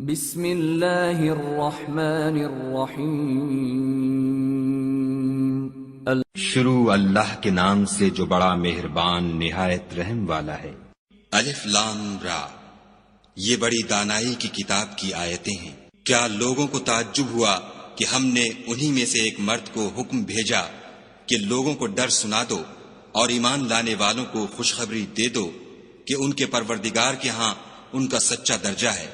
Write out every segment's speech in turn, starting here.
بسم اللہ الرحمن الرحیم شروع اللہ کے نام سے جو بڑا مہربان نہایت رحم والا ہے۔ الف لام را، یہ بڑی دانائی کی کتاب کی آیتیں ہیں۔ کیا لوگوں کو تعجب ہوا کہ ہم نے انہی میں سے ایک مرد کو حکم بھیجا کہ لوگوں کو ڈر سنا دو اور ایمان لانے والوں کو خوشخبری دے دو کہ ان کے پروردگار کے ہاں ان کا سچا درجہ ہے۔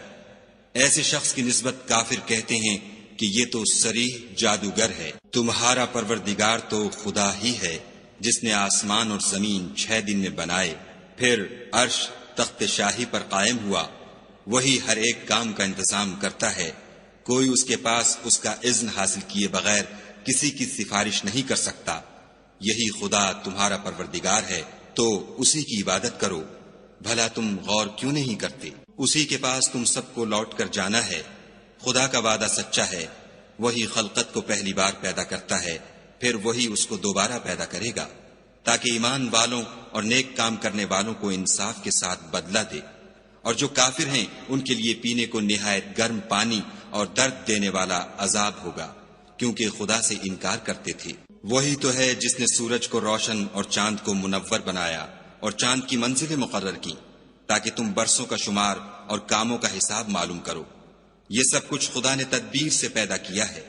ایسے شخص کی نسبت کافر کہتے ہیں کہ یہ تو صریح جادوگر ہے۔ تمہارا پروردگار تو خدا ہی ہے جس نے آسمان اور زمین 6 دن میں بنائے، پھر عرش تخت شاہی پر قائم ہوا۔ وہی ہر ایک کام کا انتظام کرتا ہے، کوئی اس کے پاس اس کا اذن حاصل کیے بغیر کسی کی سفارش نہیں کر سکتا۔ یہی خدا تمہارا پروردگار ہے تو اسی کی عبادت کرو۔ بھلا تم غور کیوں نہیں کرتے؟ اسی کے پاس تم سب کو لوٹ کر جانا ہے۔ خدا کا وعدہ سچا ہے، وہی خلقت کو پہلی بار پیدا کرتا ہے، پھر وہی اس کو دوبارہ پیدا کرے گا تاکہ ایمان والوں اور نیک کام کرنے والوں کو انصاف کے ساتھ بدلہ دے، اور جو کافر ہیں ان کے لیے پینے کو نہایت گرم پانی اور درد دینے والا عذاب ہوگا، کیونکہ خدا سے انکار کرتے تھے۔ وہی تو ہے جس نے سورج کو روشن اور چاند کو منور بنایا اور چاند کی منزلیں مقرر کی تاکہ تم برسوں کا شمار اور کاموں کا حساب معلوم کرو۔ یہ سب کچھ خدا نے تدبیر سے پیدا کیا ہے۔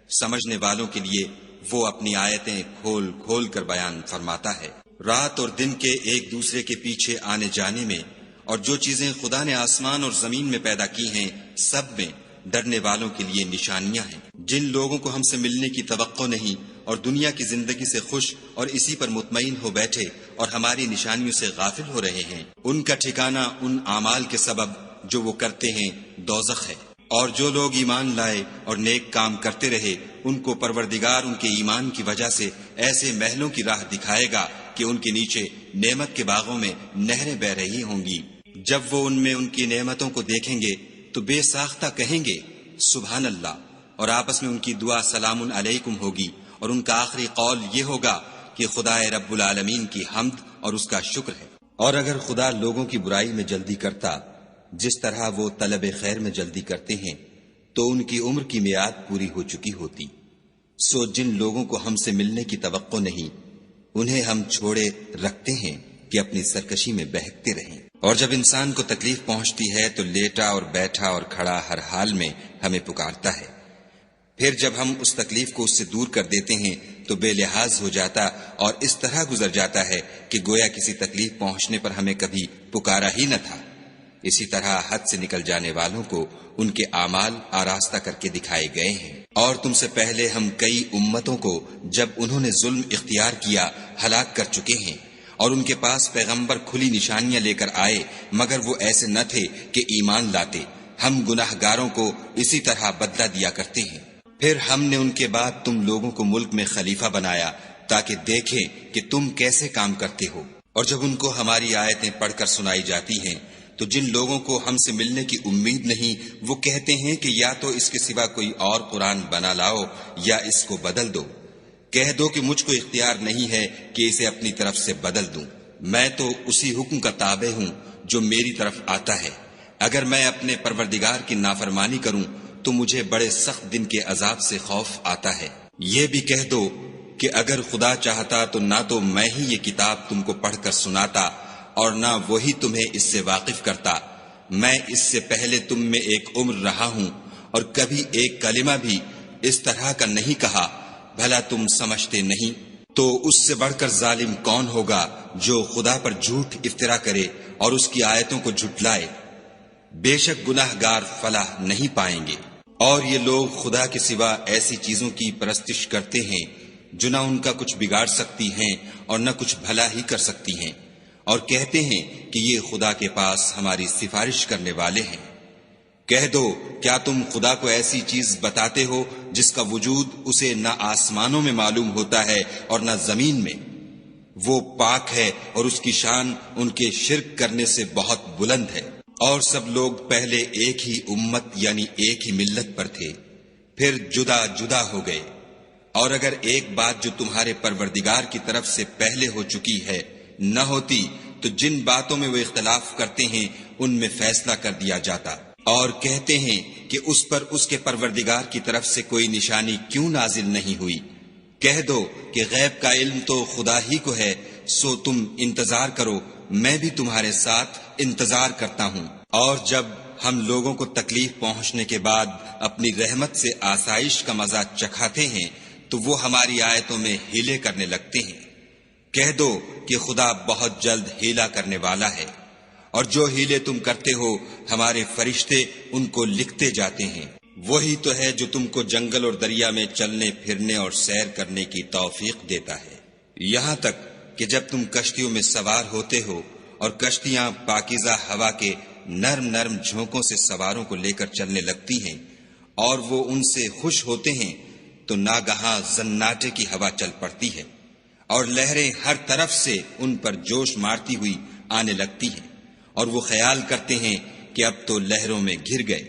سمجھنے والوں کے لیے وہ اپنی آیتیں کھول کھول کر بیان فرماتا ہے۔ رات اور دن کے ایک دوسرے کے پیچھے آنے جانے میں اور جو چیزیں خدا نے آسمان اور زمین میں پیدا کی ہیں سب میں ڈرنے والوں کے لیے نشانیاں ہیں۔ جن لوگوں کو ہم سے ملنے کی توقع نہیں اور دنیا کی زندگی سے خوش اور اسی پر مطمئن ہو بیٹھے اور ہماری نشانیوں سے غافل ہو رہے ہیں، ان کا ٹھکانہ ان اعمال کے سبب جو وہ کرتے ہیں دوزخ ہے۔ اور جو لوگ ایمان لائے اور نیک کام کرتے رہے ان کو پروردگار ان کے ایمان کی وجہ سے ایسے محلوں کی راہ دکھائے گا کہ ان کے نیچے نعمت کے باغوں میں نہریں بہ رہی ہوں گی۔ جب وہ ان میں ان کی نعمتوں کو دیکھیں گے تو بے ساختہ کہیں گے سبحان اللہ، اور آپس میں ان کی دعا سلام علیکم ہوگی، اور ان کا آخری قول یہ ہوگا کہ خدا رب العالمین کی حمد اور اس کا شکر ہے۔ اور اگر خدا لوگوں کی برائی میں جلدی کرتا جس طرح وہ طلب خیر میں جلدی کرتے ہیں تو ان کی عمر کی میعاد پوری ہو چکی ہوتی۔ سو جن لوگوں کو ہم سے ملنے کی توقع نہیں انہیں ہم چھوڑے رکھتے ہیں کہ اپنی سرکشی میں بہکتے رہیں۔ اور جب انسان کو تکلیف پہنچتی ہے تو لیٹا اور بیٹھا اور کھڑا ہر حال میں ہمیں پکارتا ہے، پھر جب ہم اس تکلیف کو اس سے دور کر دیتے ہیں تو بے لحاظ ہو جاتا اور اس طرح گزر جاتا ہے کہ گویا کسی تکلیف پہنچنے پر ہمیں کبھی پکارا ہی نہ تھا۔ اسی طرح حد سے نکل جانے والوں کو ان کے اعمال آراستہ کر کے دکھائے گئے ہیں۔ اور تم سے پہلے ہم کئی امتوں کو جب انہوں نے ظلم اختیار کیا ہلاک کر چکے ہیں، اور ان کے پاس پیغمبر کھلی نشانیاں لے کر آئے مگر وہ ایسے نہ تھے کہ ایمان لاتے۔ ہم گناہ گاروں کو اسی طرح بدلہ دیا کرتے ہیں۔ پھر ہم نے ان کے بعد تم لوگوں کو ملک میں خلیفہ بنایا تاکہ دیکھیں کہ تم کیسے کام کرتے ہو۔ اور جب ان کو ہماری آیتیں پڑھ کر سنائی جاتی ہیں تو جن لوگوں کو ہم سے ملنے کی امید نہیں وہ کہتے ہیں کہ یا تو اس کے سوا کوئی اور قرآن بنا لاؤ یا اس کو بدل دو۔ کہہ دو کہ مجھ کو اختیار نہیں ہے کہ اسے اپنی طرف سے بدل دوں، میں تو اسی حکم کا تابع ہوں جو میری طرف آتا ہے۔ اگر میں اپنے پروردگار کی نافرمانی کروں تو مجھے بڑے سخت دن کے عذاب سے خوف آتا ہے۔ یہ بھی کہہ دو کہ اگر خدا چاہتا تو نہ تو میں ہی یہ کتاب تم کو پڑھ کر سناتا اور نہ وہی تمہیں اس سے واقف کرتا۔ میں اس سے پہلے تم میں ایک عمر رہا ہوں اور کبھی ایک کلمہ بھی اس طرح کا نہیں کہا، بھلا تم سمجھتے نہیں؟ تو اس سے بڑھ کر ظالم کون ہوگا جو خدا پر جھوٹ افطرا کرے اور اس کی آیتوں کو جھٹلائے؟ بے شک گناہ گار فلاح نہیں پائیں گے۔ اور یہ لوگ خدا کے سوا ایسی چیزوں کی پرستش کرتے ہیں جو نہ ان کا کچھ بگاڑ سکتی ہیں اور نہ کچھ بھلا ہی کر سکتی ہیں، اور کہتے ہیں کہ یہ خدا کے پاس ہماری سفارش کرنے والے ہیں۔ کہہ دو کیا تم خدا کو ایسی چیز بتاتے ہو جس کا وجود اسے نہ آسمانوں میں معلوم ہوتا ہے اور نہ زمین میں؟ وہ پاک ہے اور اس کی شان ان کے شرک کرنے سے بہت بلند ہے۔ اور سب لوگ پہلے ایک ہی امت یعنی ایک ہی ملت پر تھے، پھر جدا جدا ہو گئے۔ اور اگر ایک بات جو تمہارے پروردگار کی طرف سے پہلے ہو چکی ہے نہ ہوتی تو جن باتوں میں وہ اختلاف کرتے ہیں ان میں فیصلہ کر دیا جاتا۔ اور کہتے ہیں کہ اس پر اس کے پروردگار کی طرف سے کوئی نشانی کیوں نازل نہیں ہوئی؟ کہہ دو کہ غیب کا علم تو خدا ہی کو ہے، سو تم انتظار کرو، میں بھی تمہارے ساتھ انتظار کرتا ہوں۔ اور جب ہم لوگوں کو تکلیف پہنچنے کے بعد اپنی رحمت سے آسائش کا مزہ چکھاتے ہیں تو وہ ہماری آیتوں میں ہیلے کرنے لگتے ہیں۔ کہہ دو کہ خدا بہت جلد ہیلا کرنے والا ہے، اور جو ہیلے تم کرتے ہو ہمارے فرشتے ان کو لکھتے جاتے ہیں۔ وہی تو ہے جو تم کو جنگل اور دریا میں چلنے پھرنے اور سیر کرنے کی توفیق دیتا ہے، یہاں تک کہ جب تم کشتیوں میں سوار ہوتے ہو اور کشتیاں پاکیزہ ہوا کے نرم نرم جھونکوں سے سواروں کو لے کر چلنے لگتی ہیں اور وہ ان سے خوش ہوتے ہیں، تو ناگہاں زناٹے کی ہوا چل پڑتی ہے اور لہریں ہر طرف سے ان پر جوش مارتی ہوئی آنے لگتی ہیں، اور وہ خیال کرتے ہیں کہ اب تو لہروں میں گر گئے۔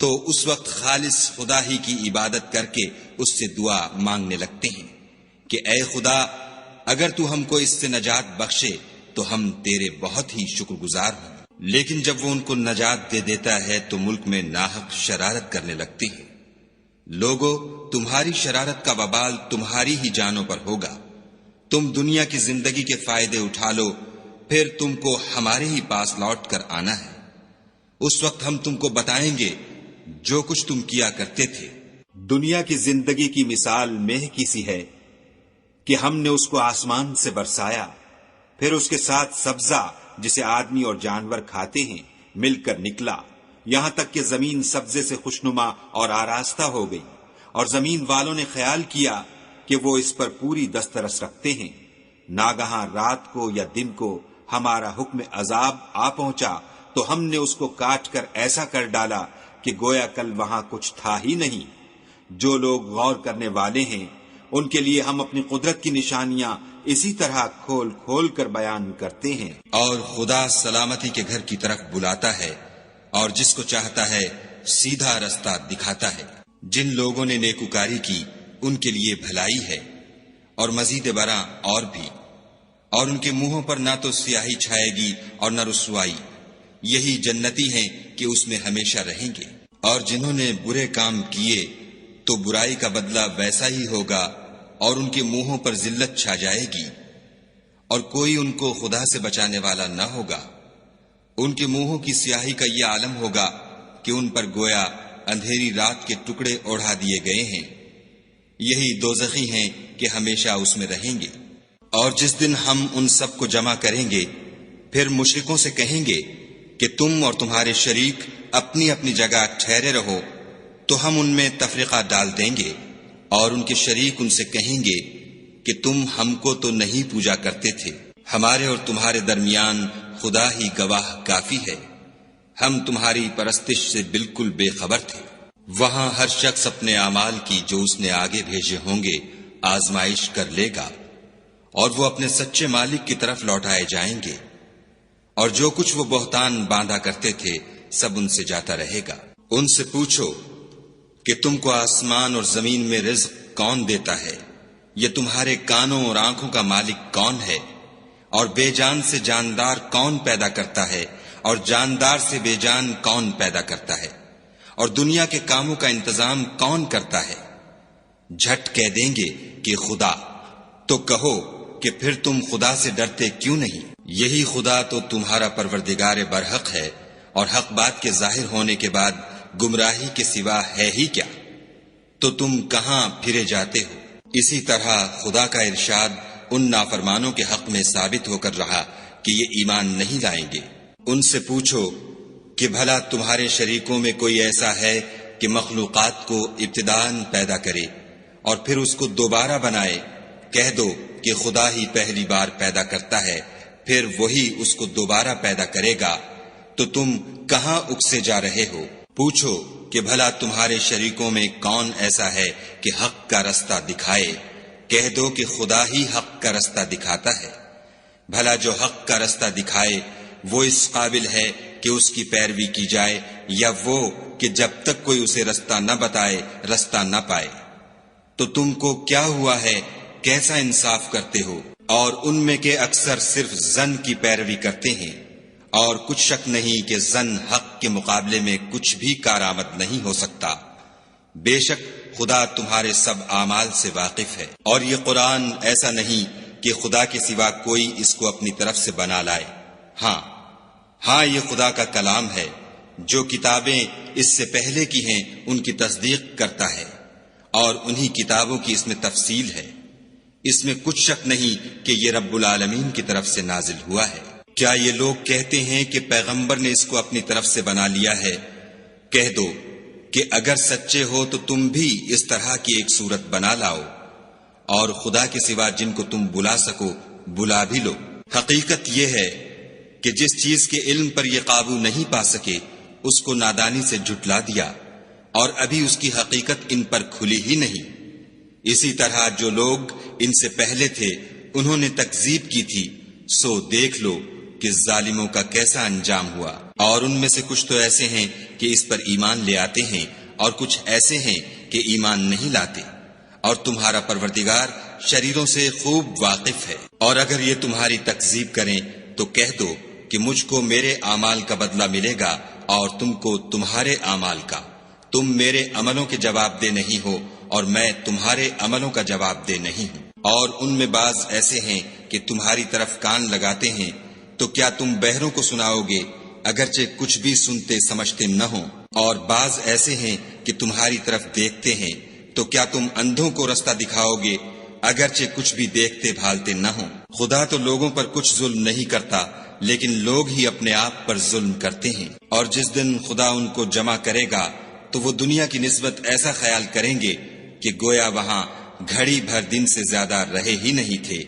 تو اس وقت خالص خدا ہی کی عبادت کر کے اس سے دعا مانگنے لگتے ہیں کہ اے خدا، اگر تو ہم کو اس سے نجات بخشے تو ہم تیرے بہت ہی شکر گزار ہوں۔ لیکن جب وہ ان کو نجات دے دیتا ہے تو ملک میں ناحق شرارت کرنے لگتے ہیں۔ لوگو، تمہاری شرارت کا وبال تمہاری ہی جانوں پر ہوگا۔ تم دنیا کی زندگی کے فائدے اٹھا لو، پھر تم کو ہمارے ہی پاس لوٹ کر آنا ہے۔ اس وقت ہم تم کو بتائیں گے جو کچھ تم کیا کرتے تھے۔ دنیا کی زندگی کی مثال مہ کی سی ہے کہ ہم نے اس کو آسمان سے برسایا، پھر اس کے ساتھ سبزہ جسے آدمی اور جانور کھاتے ہیں مل کر نکلا، یہاں تک کہ زمین سبزے سے خوشنما اور آراستہ ہو گئی، اور زمین والوں نے خیال کیا کہ وہ اس پر پوری دسترس رکھتے ہیں۔ ناگہاں رات کو یا دن کو ہمارا حکم عذاب آ پہنچا تو ہم نے اس کو کاٹ کر ایسا کر ڈالا کہ گویا کل وہاں کچھ تھا ہی نہیں۔ جو لوگ غور کرنے والے ہیں ان کے لیے ہم اپنی قدرت کی نشانیاں اسی طرح کھول کھول کر بیان کرتے ہیں۔ اور خدا سلامتی کے گھر کی طرف بلاتا ہے اور جس کو چاہتا ہے سیدھا رستہ دکھاتا ہے۔ جن لوگوں نے نیکوکاری کی ان کے لیے بھلائی ہے، اور مزید برآں اور بھی، اور ان کے منہوں پر نہ تو سیاہی چھائے گی اور نہ رسوائی، یہی جنتی ہیں کہ اس میں ہمیشہ رہیں گے۔ اور جنہوں نے برے کام کیے تو برائی کا بدلہ ویسا ہی ہوگا، اور ان کے منہوں پر ذلت چھا جائے گی، اور کوئی ان کو خدا سے بچانے والا نہ ہوگا۔ ان کے منہوں کی سیاہی کا یہ عالم ہوگا کہ ان پر گویا اندھیری رات کے ٹکڑے اوڑھا دیے گئے ہیں، یہی دوزخی ہیں کہ ہمیشہ اس میں رہیں گے۔ اور جس دن ہم ان سب کو جمع کریں گے، پھر مشرکوں سے کہیں گے کہ تم اور تمہارے شریک اپنی اپنی جگہ ٹھہرے رہو، تو ہم ان میں تفرقہ ڈال دیں گے، اور ان کے شریک ان سے کہیں گے کہ تم ہم کو تو نہیں پوجا کرتے تھے، ہمارے اور تمہارے درمیان خدا ہی گواہ کافی ہے، ہم تمہاری پرستش سے بالکل بے خبر تھے۔ وہاں ہر شخص اپنے اعمال کی جو اس نے آگے بھیجے ہوں گے آزمائش کر لے گا، اور وہ اپنے سچے مالک کی طرف لوٹائے جائیں گے، اور جو کچھ وہ بہتان باندھا کرتے تھے سب ان سے جاتا رہے گا۔ ان سے پوچھو کہ تم کو آسمان اور زمین میں رزق کون دیتا ہے؟ یہ تمہارے کانوں اور آنکھوں کا مالک کون ہے؟ اور بے جان سے جاندار کون پیدا کرتا ہے؟ اور جاندار سے بے جان کون پیدا کرتا ہے؟ اور دنیا کے کاموں کا انتظام کون کرتا ہے؟ جھٹ کہہ دیں گے کہ خدا۔ تو کہو کہ پھر تم خدا سے ڈرتے کیوں نہیں؟ یہی خدا تو تمہارا پروردگار برحق ہے، اور حق بات کے ظاہر ہونے کے بعد گمراہی کے سوا ہے ہی کیا؟ تو تم کہاں پھرے جاتے ہو؟ اسی طرح خدا کا ارشاد ان نافرمانوں کے حق میں ثابت ہو کر رہا کہ یہ ایمان نہیں لائیں گے۔ ان سے پوچھو کہ بھلا تمہارے شریکوں میں کوئی ایسا ہے کہ مخلوقات کو ابتداءً پیدا کرے اور پھر اس کو دوبارہ بنائے؟ کہہ دو کہ خدا ہی پہلی بار پیدا کرتا ہے، پھر وہی اس کو دوبارہ پیدا کرے گا، تو تم کہاں اکسے جا رہے ہو؟ پوچھو کہ بھلا تمہارے شریکوں میں کون ایسا ہے کہ حق کا رستہ دکھائے؟ کہہ دو کہ خدا ہی حق کا رستہ دکھاتا ہے۔ بھلا جو حق کا رستہ دکھائے وہ اس قابل ہے کہ اس کی پیروی کی جائے، یا وہ کہ جب تک کوئی اسے رستہ نہ بتائے رستہ نہ پائے؟ تو تم کو کیا ہوا ہے، کیسا انصاف کرتے ہو؟ اور ان میں کے اکثر صرف ظن کی پیروی کرتے ہیں، اور کچھ شک نہیں کہ ظن حق کے مقابلے میں کچھ بھی کارآمد نہیں ہو سکتا۔ بے شک خدا تمہارے سب اعمال سے واقف ہے، اور یہ قرآن ایسا نہیں کہ خدا کے سوا کوئی اس کو اپنی طرف سے بنا لائے۔ ہاں یہ خدا کا کلام ہے، جو کتابیں اس سے پہلے کی ہیں ان کی تصدیق کرتا ہے، اور انہی کتابوں کی اس میں تفصیل ہے۔ اس میں کچھ شک نہیں کہ یہ رب العالمین کی طرف سے نازل ہوا ہے۔ کیا یہ لوگ کہتے ہیں کہ پیغمبر نے اس کو اپنی طرف سے بنا لیا ہے؟ کہہ دو کہ اگر سچے ہو تو تم بھی اس طرح کی ایک صورت بنا لاؤ، اور خدا کے سوا جن کو تم بلا سکو بلا بھی لو۔ حقیقت یہ ہے کہ جس چیز کے علم پر یہ قابو نہیں پا سکے اس کو نادانی سے جھٹلا دیا، اور ابھی اس کی حقیقت ان پر کھلی ہی نہیں۔ اسی طرح جو لوگ ان سے پہلے تھے انہوں نے تکذیب کی تھی، سو دیکھ لو کہ ظالموں کا کیسا انجام ہوا۔ اور ان میں سے کچھ تو ایسے ہیں کہ اس پر ایمان لے آتے ہیں، اور کچھ ایسے ہیں کہ ایمان نہیں لاتے، اور تمہارا پروردگار شریروں سے خوب واقف ہے۔ اور اگر یہ تمہاری تکذیب کریں تو کہہ دو کہ مجھ کو میرے اعمال کا بدلہ ملے گا اور تم کو تمہارے اعمال کا۔ تم میرے عملوں کے جواب دہ نہیں ہو اور میں تمہارے عملوں کا جواب دہ نہیں ہوں۔ اور ان میں بعض ایسے ہیں کہ تمہاری طرف کان لگاتے ہیں، تو کیا تم بہروں کو سناؤ گے اگرچہ کچھ بھی سنتے سمجھتے نہ ہوں؟ اور بعض ایسے ہیں کہ تمہاری طرف دیکھتے ہیں، تو کیا تم اندھوں کو رستہ دکھاؤ گے اگرچہ کچھ بھی دیکھتے بھالتے نہ ہوں؟ خدا تو لوگوں پر کچھ ظلم نہیں کرتا، لیکن لوگ ہی اپنے آپ پر ظلم کرتے ہیں۔ اور جس دن خدا ان کو جمع کرے گا تو وہ دنیا کی نسبت ایسا خیال کریں گے کہ گویا وہاں گھڑی بھر دن سے زیادہ رہے ہی نہیں تھے،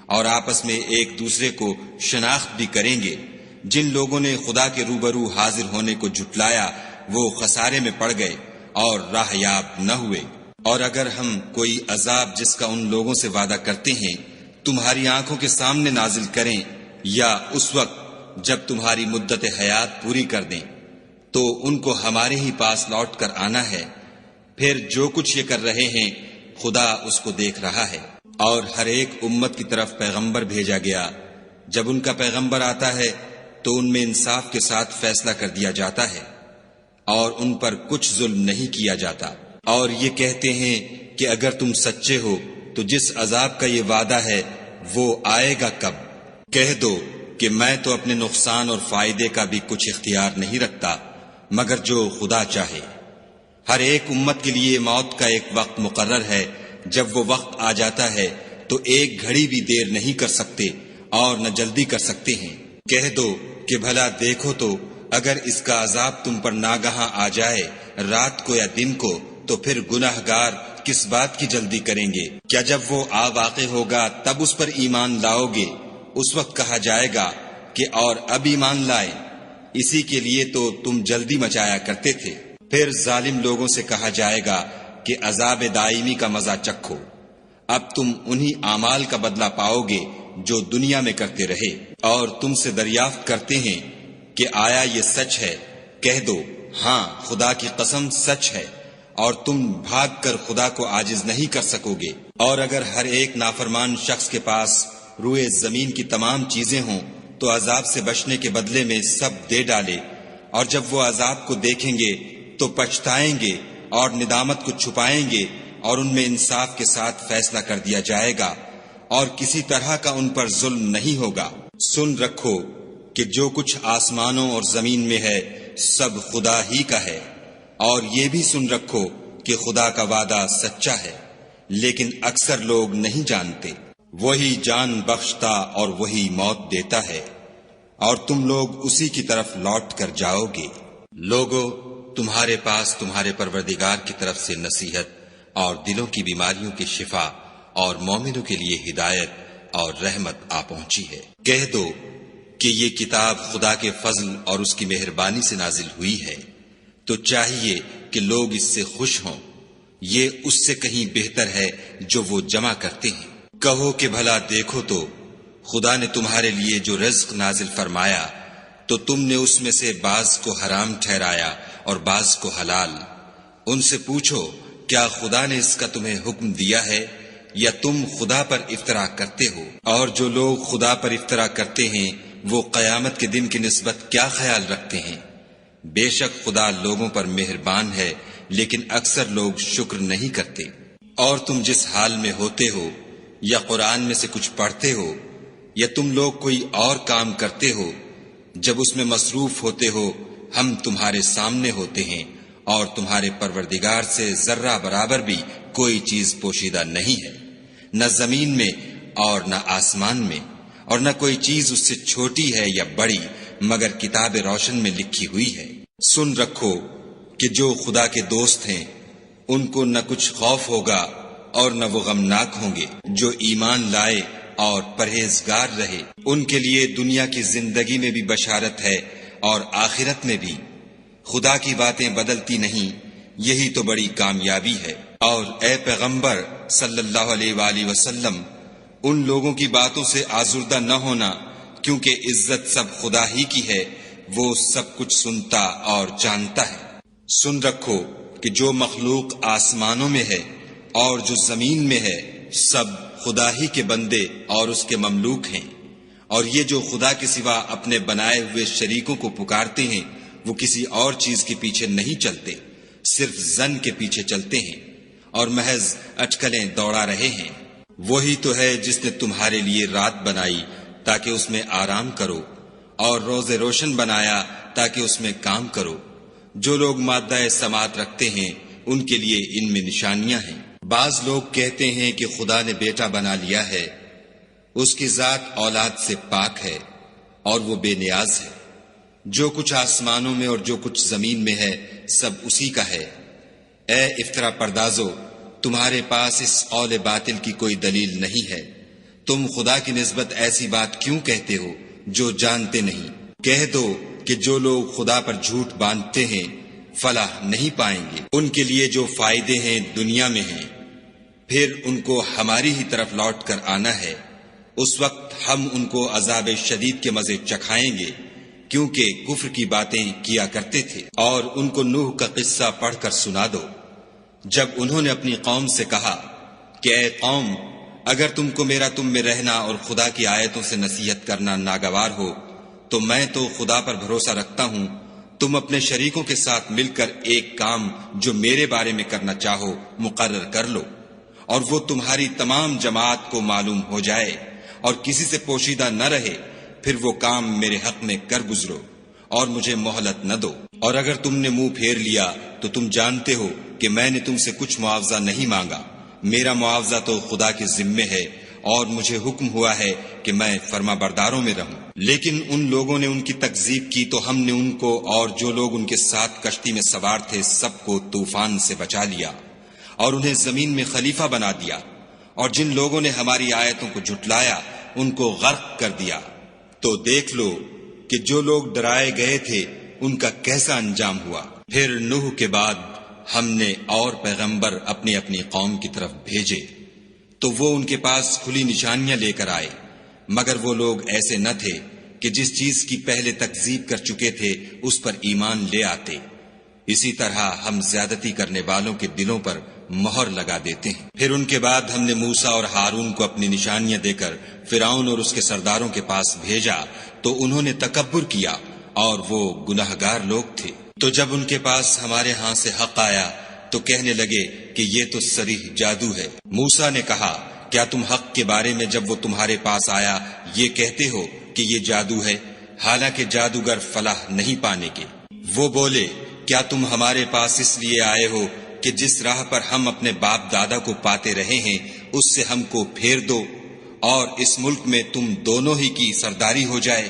اور آپس میں ایک دوسرے کو شناخت بھی کریں گے۔ جن لوگوں نے خدا کے روبرو حاضر ہونے کو جھٹلایا وہ خسارے میں پڑ گئے اور راہ یاب نہ ہوئے۔ اور اگر ہم کوئی عذاب جس کا ان لوگوں سے وعدہ کرتے ہیں تمہاری آنکھوں کے سامنے نازل کریں، یا اس وقت جب تمہاری مدت حیات پوری کر دیں، تو ان کو ہمارے ہی پاس لوٹ کر آنا ہے، پھر جو کچھ یہ کر رہے ہیں خدا اس کو دیکھ رہا ہے۔ اور ہر ایک امت کی طرف پیغمبر بھیجا گیا، جب ان کا پیغمبر آتا ہے تو ان میں انصاف کے ساتھ فیصلہ کر دیا جاتا ہے، اور ان پر کچھ ظلم نہیں کیا جاتا۔ اور یہ کہتے ہیں کہ اگر تم سچے ہو تو جس عذاب کا یہ وعدہ ہے وہ آئے گا کب؟ کہہ دو کہ میں تو اپنے نقصان اور فائدے کا بھی کچھ اختیار نہیں رکھتا مگر جو خدا چاہے۔ ہر ایک امت کے لیے موت کا ایک وقت مقرر ہے، جب وہ وقت آ جاتا ہے تو ایک گھڑی بھی دیر نہیں کر سکتے اور نہ جلدی کر سکتے ہیں۔ کہہ دو کہ بھلا دیکھو تو اگر اس کا عذاب تم پر ناگہاں آ جائے رات کو یا دن کو، تو پھر گناہ گار کس بات کی جلدی کریں گے؟ کیا جب وہ آ واقع ہوگا تب اس پر ایمان لاؤ گے؟ اس وقت کہا جائے گا کہ اور اب ایمان لائے، اسی کے لیے تو تم جلدی مچایا کرتے تھے۔ پھر ظالم لوگوں سے کہا جائے گا کہ عذاب دائمی کا مزہ چکھو، اب تم انہی اعمال کا بدلہ پاؤ گے جو دنیا میں کرتے رہے۔ اور تم سے دریافت کرتے ہیں کہ آیا یہ سچ ہے؟ کہہ دو ہاں خدا کی قسم سچ ہے، اور تم بھاگ کر خدا کو عاجز نہیں کر سکو گے۔ اور اگر ہر ایک نافرمان شخص کے پاس روئے زمین کی تمام چیزیں ہوں تو عذاب سے بچنے کے بدلے میں سب دے ڈالے، اور جب وہ عذاب کو دیکھیں گے تو پچھتائیں گے اور ندامت کو چھپائیں گے، اور ان میں انصاف کے ساتھ فیصلہ کر دیا جائے گا، اور کسی طرح کا ان پر ظلم نہیں ہوگا۔ سن رکھو کہ جو کچھ آسمانوں اور زمین میں ہے سب خدا ہی کا ہے، اور یہ بھی سن رکھو کہ خدا کا وعدہ سچا ہے، لیکن اکثر لوگ نہیں جانتے۔ وہی جان بخشتا اور وہی موت دیتا ہے، اور تم لوگ اسی کی طرف لوٹ کر جاؤ گے۔ لوگو تمہارے پاس تمہارے پروردگار کی طرف سے نصیحت اور دلوں کی بیماریوں کی شفا اور مومنوں کے لیے ہدایت اور رحمت آ پہنچی ہے۔ کہہ دو کہ یہ کتاب خدا کے فضل اور اس کی مہربانی سے نازل ہوئی ہے، تو چاہیے کہ لوگ اس سے خوش ہوں، یہ اس سے کہیں بہتر ہے جو وہ جمع کرتے ہیں۔ کہو کہ بھلا دیکھو تو خدا نے تمہارے لیے جو رزق نازل فرمایا تو تم نے اس میں سے بعض کو حرام ٹھہرایا اور بعض کو حلال۔ ان سے پوچھو کیا خدا نے اس کا تمہیں حکم دیا ہے یا تم خدا پر افطرا کرتے ہو؟ اور جو لوگ خدا پر افطرا کرتے ہیں وہ قیامت کے دن کی نسبت کیا خیال رکھتے ہیں؟ بے شک خدا لوگوں پر مہربان ہے لیکن اکثر لوگ شکر نہیں کرتے۔ اور تم جس حال میں ہوتے ہو یا قرآن میں سے کچھ پڑھتے ہو یا تم لوگ کوئی اور کام کرتے ہو، جب اس میں مصروف ہوتے ہو ہم تمہارے سامنے ہوتے ہیں اور تمہارے پروردگار سے ذرہ برابر بھی کوئی چیز پوشیدہ نہیں ہے، نہ زمین میں اور نہ آسمان میں، اور نہ کوئی چیز اس سے چھوٹی ہے یا بڑی مگر کتاب روشن میں لکھی ہوئی ہے۔ سن رکھو کہ جو خدا کے دوست ہیں ان کو نہ کچھ خوف ہوگا اور نہ وہ غمناک ہوں گے۔ جو ایمان لائے اور پرہیزگار رہے ان کے لیے دنیا کی زندگی میں بھی بشارت ہے اور آخرت میں بھی۔ خدا کی باتیں بدلتی نہیں، یہی تو بڑی کامیابی ہے۔ اور اے پیغمبر صلی اللہ علیہ وآلہ وسلم، ان لوگوں کی باتوں سے آزردہ نہ ہونا، کیونکہ عزت سب خدا ہی کی ہے، وہ سب کچھ سنتا اور جانتا ہے۔ سن رکھو کہ جو مخلوق آسمانوں میں ہے اور جو زمین میں ہے سب خدا ہی کے بندے اور اس کے مملوک ہیں، اور یہ جو خدا کے سوا اپنے بنائے ہوئے شریکوں کو پکارتے ہیں وہ کسی اور چیز کے پیچھے نہیں چلتے، صرف ظن کے پیچھے چلتے ہیں اور محض اٹکلیں دوڑا رہے ہیں۔ وہی تو ہے جس نے تمہارے لیے رات بنائی تاکہ اس میں آرام کرو، اور روز روشن بنایا تاکہ اس میں کام کرو۔ جو لوگ مادہ سماعت رکھتے ہیں ان کے لیے ان میں نشانیاں ہیں۔ بعض لوگ کہتے ہیں کہ خدا نے بیٹا بنا لیا ہے، اس کی ذات اولاد سے پاک ہے اور وہ بے نیاز ہے۔ جو کچھ آسمانوں میں اور جو کچھ زمین میں ہے سب اسی کا ہے۔ اے افطرا پردازو، تمہارے پاس اس قول باطل کی کوئی دلیل نہیں ہے، تم خدا کی نسبت ایسی بات کیوں کہتے ہو جو جانتے نہیں؟ کہہ دو کہ جو لوگ خدا پر جھوٹ باندھتے ہیں فلاح نہیں پائیں گے۔ ان کے لیے جو فائدے ہیں دنیا میں ہیں، پھر ان کو ہماری ہی طرف لوٹ کر آنا ہے۔ اس وقت ہم ان کو عذاب شدید کے مزے چکھائیں گے، کیونکہ کفر کی باتیں کیا کرتے تھے۔ اور ان کو نوح کا قصہ پڑھ کر سنا دو، جب انہوں نے اپنی قوم سے کہا کہ اے قوم، اگر تم کو میرا تم میں رہنا اور خدا کی آیتوں سے نصیحت کرنا ناگوار ہو تو میں تو خدا پر بھروسہ رکھتا ہوں، تم اپنے شریکوں کے ساتھ مل کر ایک کام جو میرے بارے میں کرنا چاہو مقرر کر لو، اور وہ تمہاری تمام جماعت کو معلوم ہو جائے اور کسی سے پوشیدہ نہ رہے، پھر وہ کام میرے حق میں کر گزرو اور مجھے مہلت نہ دو۔ اور اگر تم نے منہ پھیر لیا تو تم جانتے ہو کہ میں نے تم سے کچھ معاوضہ نہیں مانگا، میرا معاوضہ تو خدا کے ذمے ہے، اور مجھے حکم ہوا ہے کہ میں فرما برداروں میں رہوں۔ لیکن ان لوگوں نے ان کی تکذیب کی تو ہم نے ان کو اور جو لوگ ان کے ساتھ کشتی میں سوار تھے سب کو طوفان سے بچا لیا اور انہیں زمین میں خلیفہ بنا دیا، اور جن لوگوں نے ہماری آیتوں کو جھٹلایا ان کو غرق کر دیا۔ تو دیکھ لو کہ جو لوگ ڈرائے گئے تھے ان کا کیسا انجام ہوا۔ پھر نوح کے بعد ہم نے اور پیغمبر اپنی اپنی قوم کی طرف بھیجے تو وہ ان کے پاس کھلی نشانیاں لے کر آئے، مگر وہ لوگ ایسے نہ تھے کہ جس چیز کی پہلے تکذیب کر چکے تھے اس پر ایمان لے آتے۔ اسی طرح ہم زیادتی کرنے والوں کے دلوں پر مہر لگا دیتے ہیں۔ پھر ان کے بعد ہم نے موسیٰ اور ہارون کو اپنی نشانیاں دے کر فرعون اور اس کے سرداروں کے پاس بھیجا تو انہوں نے تکبر کیا اور وہ گناہگار لوگ تھے۔ تو جب ان کے پاس ہمارے ہاں سے حق آیا تو کہنے لگے کہ یہ تو صریح جادو ہے۔ موسیٰ نے کہا کیا تم حق کے بارے میں جب وہ تمہارے پاس آیا یہ کہتے ہو کہ یہ جادو ہے، حالانکہ جادوگر فلاح نہیں پانے کے؟ وہ بولے کیا تم ہمارے پاس اس لیے آئے ہو کہ جس راہ پر ہم اپنے باپ دادا کو پاتے رہے ہیں اس سے ہم کو پھیر دو اور اس ملک میں تم دونوں ہی کی سرداری ہو جائے،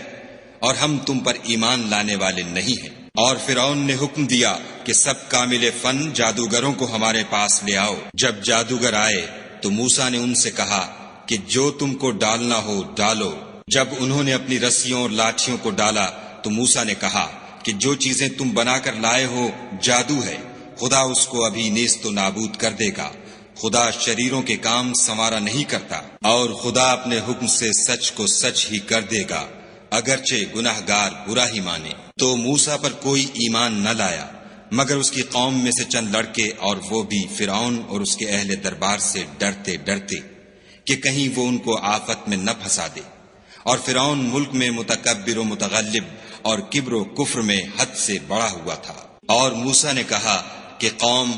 اور ہم تم پر ایمان لانے والے نہیں ہیں۔ اور فرعون نے حکم دیا کہ سب کامل فن جادوگروں کو ہمارے پاس لے آؤ۔ جب جادوگر آئے تو موسیٰ نے ان سے کہا کہ جو تم کو ڈالنا ہو ڈالو۔ جب انہوں نے اپنی رسیوں اور لاٹھیوں کو ڈالا تو موسیٰ نے کہا کہ جو چیزیں تم بنا کر لائے ہو جادو ہے، خدا اس کو ابھی نیست و نابود کر دے گا۔ خدا شریروں کے کام سنوارا نہیں کرتا، اور خدا اپنے حکم سے سچ کو سچ ہی کر دے گا، اگرچہ گناہگار برا ہی مانے۔ تو موسیٰ پر کوئی ایمان نہ لایا مگر اس کی قوم میں سے چند لڑکے، اور وہ بھی فرعون اور اس کے اہل دربار سے ڈرتے ڈرتے کہ کہیں وہ ان کو آفت میں نہ پھنسا دے۔ اور فرعون ملک میں متکبر و متغلب اور کبر و کفر میں حد سے بڑا ہوا تھا۔ اور موسیٰ نے کہا کہ قوم،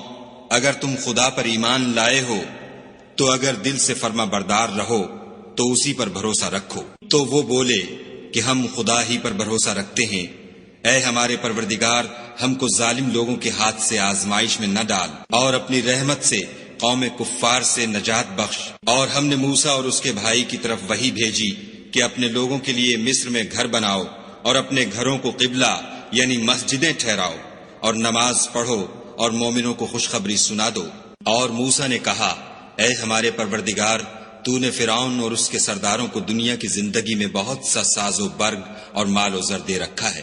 اگر تم خدا پر ایمان لائے ہو تو اگر دل سے فرما بردار رہو تو اسی پر بھروسہ رکھو۔ تو وہ بولے کہ ہم خدا ہی پر بھروسہ رکھتے ہیں۔ اے ہمارے پروردگار، ہم کو ظالم لوگوں کے ہاتھ سے آزمائش میں نہ ڈال، اور اپنی رحمت سے قوم کفار سے نجات بخش۔ اور ہم نے موسیٰ اور اس کے بھائی کی طرف وحی بھیجی کہ اپنے لوگوں کے لیے مصر میں گھر بناؤ اور اپنے گھروں کو قبلہ یعنی مسجدیں ٹھہراؤ، اور نماز پڑھو اور مومنوں کو خوشخبری سنا دو۔ اور موسیٰ نے کہا، اے ہمارے پروردگار، تو نے فرعون اور اس کے سرداروں کو دنیا کی زندگی میں بہت سا ساز و برگ اور مال و زر دے رکھا ہے۔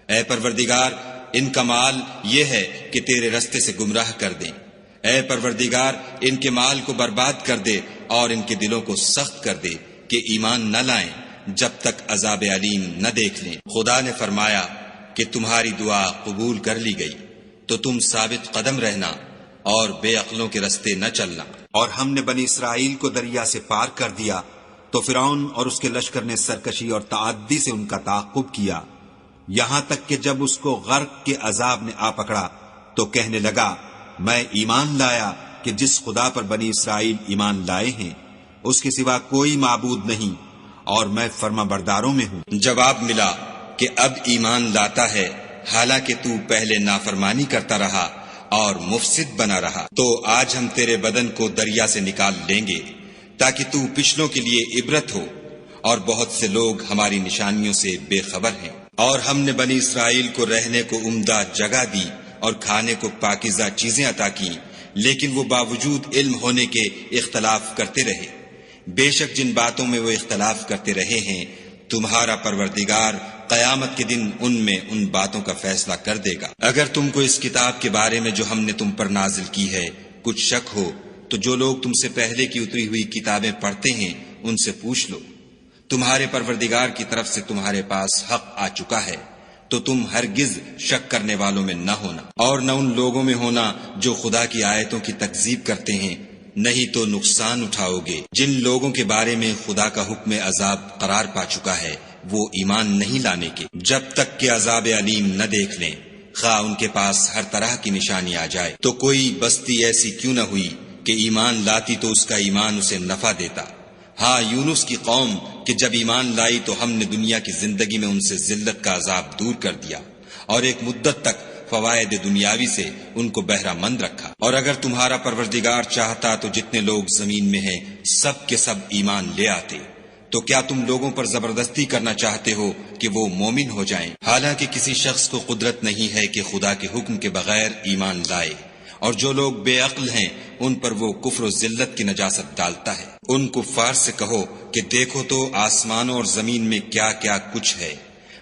اے پروردگار، ان کا مال یہ ہے کہ تیرے رستے سے گمراہ کر دیں۔ اے پروردگار، ان کے مال کو برباد کر دے اور ان کے دلوں کو سخت کر دے کہ ایمان نہ لائیں جب تک عذاب علیم نہ دیکھ لیں۔ خدا نے فرمایا کہ تمہاری دعا قبول کر لی گئی، تو تم ثابت قدم رہنا اور بے عقلوں کے رستے نہ چلنا۔ اور ہم نے بنی اسرائیل کو دریا سے پار کر دیا تو فرعون اور اس کے لشکر نے سرکشی اور تعدی سے ان کا تعاقب کیا، یہاں تک کہ جب اس کو غرق کے عذاب نے آ پکڑا تو کہنے لگا، میں ایمان لایا کہ جس خدا پر بنی اسرائیل ایمان لائے ہیں اس کے سوا کوئی معبود نہیں، اور میں فرما برداروں میں ہوں۔ جواب ملا کہ اب ایمان لاتا ہے، حالانکہ تو پہلے نافرمانی کرتا رہا اور مفسد بنا رہا۔ تو آج ہم تیرے بدن کو دریا سے نکال لیں گے تاکہ تو پچھلوں کے لیے عبرت ہو، اور بہت سے لوگ ہماری نشانیوں سے بے خبر ہیں۔ اور ہم نے بنی اسرائیل کو رہنے کو عمدہ جگہ دی اور کھانے کو پاکیزہ چیزیں عطا کی، لیکن وہ باوجود علم ہونے کے اختلاف کرتے رہے۔ بے شک جن باتوں میں وہ اختلاف کرتے رہے ہیں، تمہارا پروردگار قیامت کے دن ان میں ان باتوں کا فیصلہ کر دے گا۔ اگر تم کو اس کتاب کے بارے میں جو ہم نے تم پر نازل کی ہے کچھ شک ہو تو جو لوگ تم سے پہلے کی اتری ہوئی کتابیں پڑھتے ہیں ان سے پوچھ لو۔ تمہارے پروردگار کی طرف سے تمہارے پاس حق آ چکا ہے، تو تم ہرگز شک کرنے والوں میں نہ ہونا، اور نہ ان لوگوں میں ہونا جو خدا کی آیتوں کی تکذیب کرتے ہیں، نہیں تو نقصان اٹھاؤ گے۔ جن لوگوں کے بارے میں خدا کا حکم عذاب قرار پا چکا ہے وہ ایمان نہیں لانے کے جب تک کہ عذاب علیم نہ دیکھ لیں، خواہ ان کے پاس ہر طرح کی نشانی آ جائے۔ تو کوئی بستی ایسی کیوں نہ ہوئی کہ ایمان لاتی تو اس کا ایمان اسے نفع دیتا۔ ہاں، یونس کی قوم کہ جب ایمان لائی تو ہم نے دنیا کی زندگی میں ان سے ذلت کا عذاب دور کر دیا، اور ایک مدت تک فوائد دنیاوی سے ان کو بہرہ مند رکھا۔ اور اگر تمہارا پروردگار چاہتا تو جتنے لوگ زمین میں ہیں سب کے سب ایمان لے آتے۔ تو کیا تم لوگوں پر زبردستی کرنا چاہتے ہو کہ وہ مومن ہو جائیں؟ حالانکہ کسی شخص کو قدرت نہیں ہے کہ خدا کے حکم کے بغیر ایمان لائے، اور جو لوگ بے عقل ہیں ان پر وہ کفر و ذلت کی نجاست ڈالتا ہے۔ ان کفار سے کہو کہ دیکھو تو آسمانوں اور زمین میں کیا کیا کچھ ہے،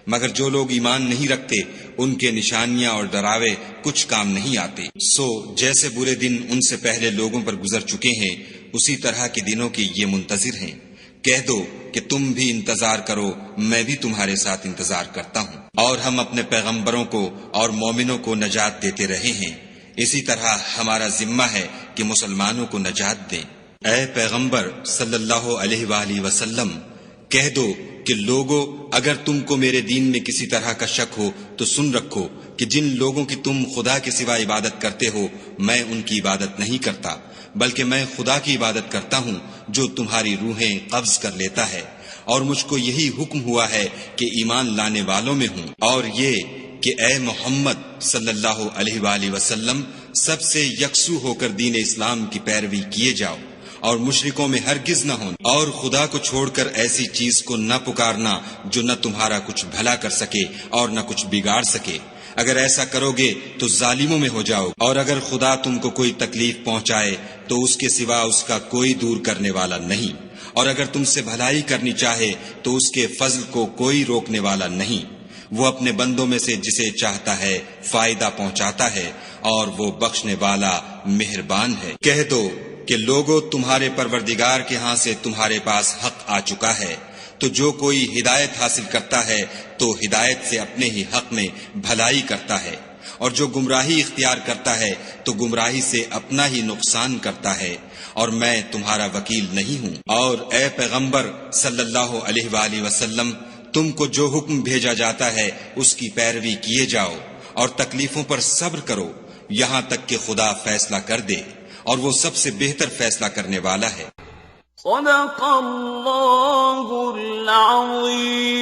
مگر جو لوگ ایمان نہیں رکھتے ان کے نشانیاں اور ڈراوے کچھ کام نہیں آتے۔ سو جیسے برے دن ان سے پہلے لوگوں پر گزر چکے ہیں، اسی طرح کے دنوں کے یہ منتظر ہیں۔ کہہ دو کہ تم بھی انتظار کرو، میں بھی تمہارے ساتھ انتظار کرتا ہوں۔ اور ہم اپنے پیغمبروں کو اور مومنوں کو نجات دیتے رہے ہیں، اسی طرح ہمارا ذمہ ہے کہ مسلمانوں کو نجات دیں۔ اے پیغمبر صلی اللہ علیہ وآلہ وسلم، کہہ دو کہ لوگو، اگر تم کو میرے دین میں کسی طرح کا شک ہو تو سن رکھو کہ جن لوگوں کی تم خدا کے سوا عبادت کرتے ہو میں ان کی عبادت نہیں کرتا، بلکہ میں خدا کی عبادت کرتا ہوں جو تمہاری روحیں قبض کر لیتا ہے، اور مجھ کو یہی حکم ہوا ہے کہ ایمان لانے والوں میں ہوں، اور یہ کہ اے محمد صلی اللہ علیہ وآلہ وسلم سب سے یکسو ہو کر دین اسلام کی پیروی کیے جاؤ، اور مشرکوں میں ہرگز نہ ہونا، اور خدا کو چھوڑ کر ایسی چیز کو نہ پکارنا جو نہ تمہارا کچھ بھلا کر سکے اور نہ کچھ بگاڑ سکے۔ اگر ایسا کرو گے تو ظالموں میں ہو جاؤ، اور اگر خدا تم کو کوئی تکلیف پہنچائے تو اس کے سوا اس کا کوئی دور کرنے والا نہیں، اور اگر تم سے بھلائی کرنی چاہے تو اس کے فضل کو کوئی روکنے والا نہیں۔ وہ اپنے بندوں میں سے جسے چاہتا ہے فائدہ پہنچاتا ہے، اور وہ بخشنے والا مہربان ہے۔ کہہ دو کہ لوگوں، تمہارے پروردگار کے ہاں سے تمہارے پاس حق آ چکا ہے، تو جو کوئی ہدایت حاصل کرتا ہے تو ہدایت سے اپنے ہی حق میں بھلائی کرتا ہے، اور جو گمراہی اختیار کرتا ہے تو گمراہی سے اپنا ہی نقصان کرتا ہے، اور میں تمہارا وکیل نہیں ہوں۔ اور اے پیغمبر صلی اللہ علیہ وآلہ وسلم، تم کو جو حکم بھیجا جاتا ہے اس کی پیروی کیے جاؤ اور تکلیفوں پر صبر کرو یہاں تک کہ خدا فیصلہ کر دے، اور وہ سب سے بہتر فیصلہ کرنے والا ہے۔ صدق اللہ العظیم۔